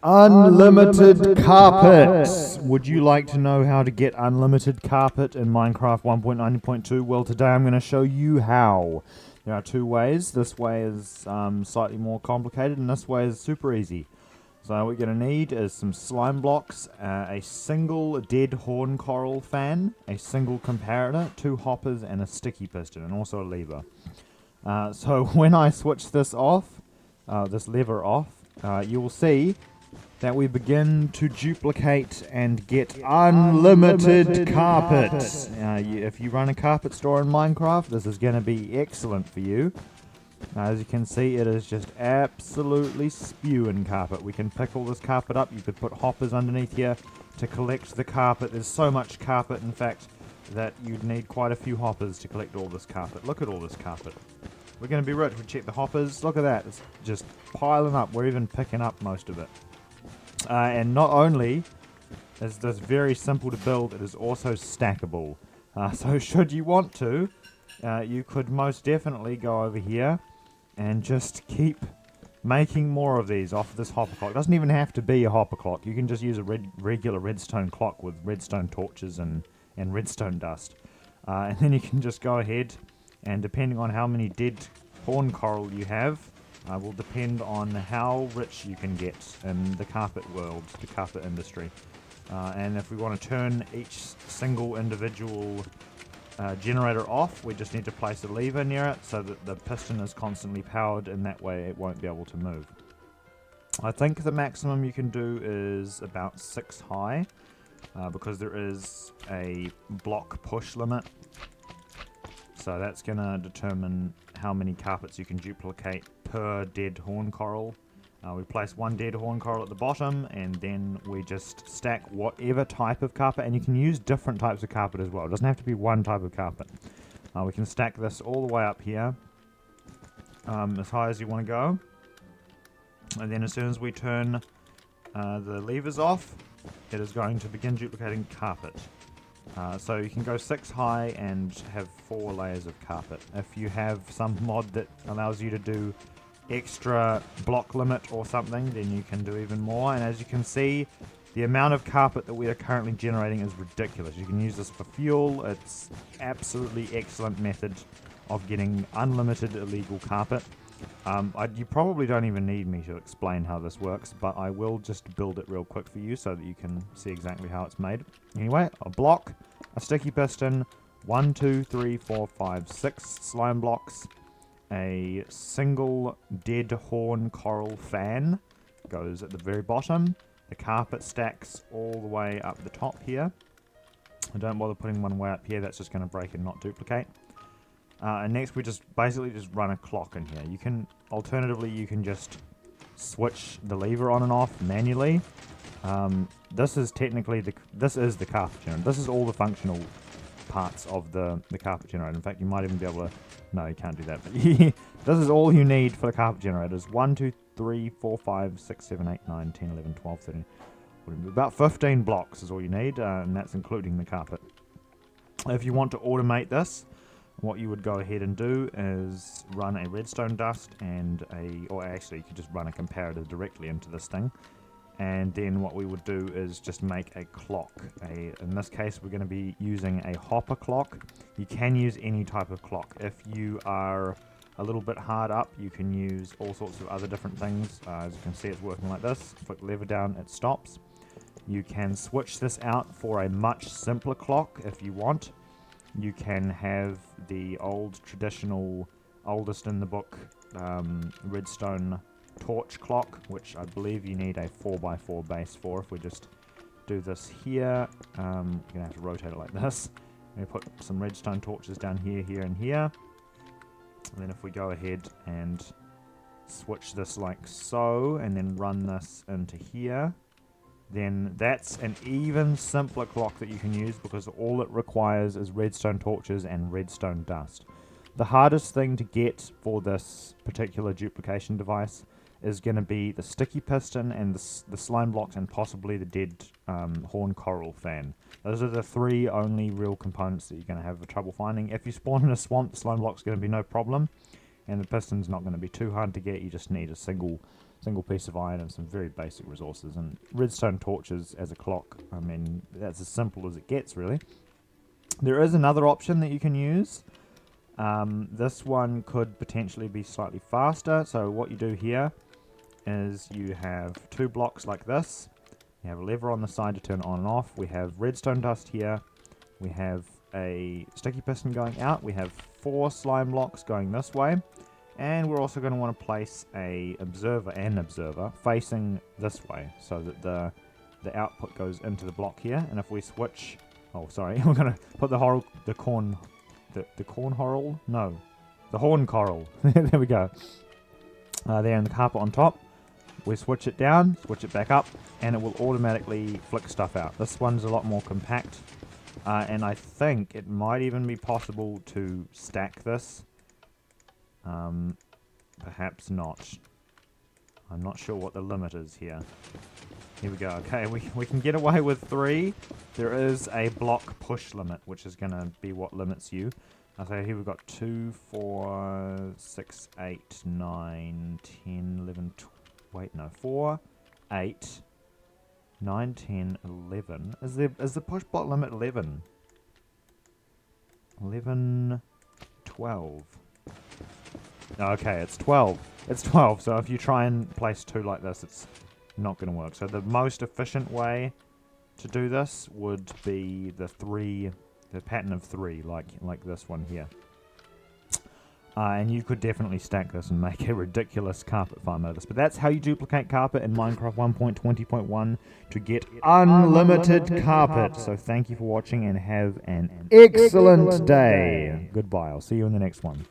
Unlimited carpet! Would you like to know how to get unlimited carpet in Minecraft 1.9.2? Well, today I'm going to show you how. There are two ways. This way is slightly more complicated, and this way is super easy. So what you're going to need is some slime blocks, a single dead horn coral fan, a single comparator, 2 hoppers, and a sticky piston, and also a lever. So when I switch this off, this lever off, you will see that we begin to duplicate and get unlimited carpet. If you run a carpet store in Minecraft, this is going to be excellent for you. As you can see, it is just absolutely spewing carpet. We can pick all this carpet up. You could put hoppers underneath here to collect the carpet. There's so much carpet, in fact, that you'd need quite a few hoppers to collect all this carpet. Look at all this carpet. We're going to be rich. We check the hoppers. Look at that. It's just piling up. We're even picking up most of it. And not only is this very simple to build, it is also stackable. So should you want to, you could most definitely go over here and just keep making more of these off this hopper clock. It doesn't even have to be a hopper clock. You can just use a regular redstone clock with redstone torches and redstone dust. And then you can just go ahead and, depending on how many dead horn coral you have, will depend on how rich you can get in the carpet world, the carpet industry. And if we want to turn each single individual generator off, we just need to place a lever near it so that the piston is constantly powered, and that way it won't be able to move. I think the maximum you can do is about 6 high, because there is a block push limit. So that's going to determine how many carpets you can duplicate per dead horn coral. We place 1 dead horn coral at the bottom, and then we just stack whatever type of carpet, and you can use different types of carpet as well. It doesn't have to be one type of carpet. We can stack this all the way up here, as high as you want to go. And then as soon as we turn the levers off, it is going to begin duplicating carpet. So you can go 6 high and have 4 layers of carpet. If you have some mod that allows you to do extra block limit or something, then you can do even more. And as you can see, the amount of carpet that we are currently generating is ridiculous. You can use this for fuel. It's absolutely excellent method of getting unlimited illegal carpet. You probably don't even need me to explain how this works, but I will just build it real quick for you so that you can see exactly how it's made. Anyway, a block, a sticky piston, 1, 2, 3, 4, 5, 6 slime blocks, a single dead horn coral fan goes at the very bottom. The carpet stacks all the way up the top here. I don't bother putting one way up here, that's just going to break and not duplicate. And next we just basically run a clock in here. You can, alternatively, you can just switch the lever on and off manually. This is technically this is the carpet generator. This is all the functional parts of the carpet generator. In fact, you might even be able to, no, you can't do that, but this is all you need for the carpet generators. 1, 2, 3, 4, 5, 6, 7, 8, 9, 10, 11, 12, 13, about 15 blocks is all you need, and that's including the carpet. If you want to automate this, what you would go ahead and do is run a redstone dust and or actually you could just run a comparator directly into this thing. And then what we would do is just make a clock. In this case, we're going to be using a hopper clock. You can use any type of clock. If you are a little bit hard up, you can use all sorts of other different things. As you can see, it's working like this. Flick the lever down, it stops. You can switch this out for a much simpler clock if you want. You can have the old traditional, oldest in the book, redstone torch clock, which I believe you need a 4x4 base for. If we just do this here, you're going to have to rotate it like this. We put some redstone torches down here, here, and here. And then if we go ahead and switch this like so, and then run this into here, then that's an even simpler clock that you can use because all it requires is redstone torches and redstone dust. The hardest thing to get for this particular duplication device is going to be the sticky piston and the slime blocks and possibly the dead horn coral fan. Those are the 3 only real components that you're going to have trouble finding. If you spawn in a swamp, the slime block's going to be no problem, and the piston's not going to be too hard to get. You just need a single single piece of iron and some very basic resources. And redstone torches as a clock, I mean, that's as simple as it gets, really. There is another option that you can use. This one could potentially be slightly faster. So what you do here is you have 2 blocks like this. You have a lever on the side to turn it on and off. We have redstone dust here. We have a sticky piston going out. We have 4 slime blocks going this way. And we're also going to want to place an observer facing this way so that the output goes into the block here. And if we switch... Oh, sorry. We're going to put the horn coral. There we go. There in the carpet on top. We switch it down, switch it back up, and it will automatically flick stuff out. This one's a lot more compact, and I think it might even be possible to stack this. Perhaps not. I'm not sure what the limit is here. Here we go. Okay, we can get away with 3. There is a block push limit, which is going to be what limits you. So here we've got 2, 4, 6, 8, 9, 10, 11, 12. Wait, no, 4, 8, 9, 10, 11. Is the push block limit 11? 11, 12. Okay, it's 12. It's 12, so if you try and place 2 like this, it's not going to work. So the most efficient way to do this would be the pattern of 3, like this one here. And you could definitely stack this and make a ridiculous carpet farm out of this. But that's how you duplicate carpet in Minecraft 1.20.1 to get unlimited carpet. So thank you for watching and have an excellent day. Goodbye. I'll see you in the next one.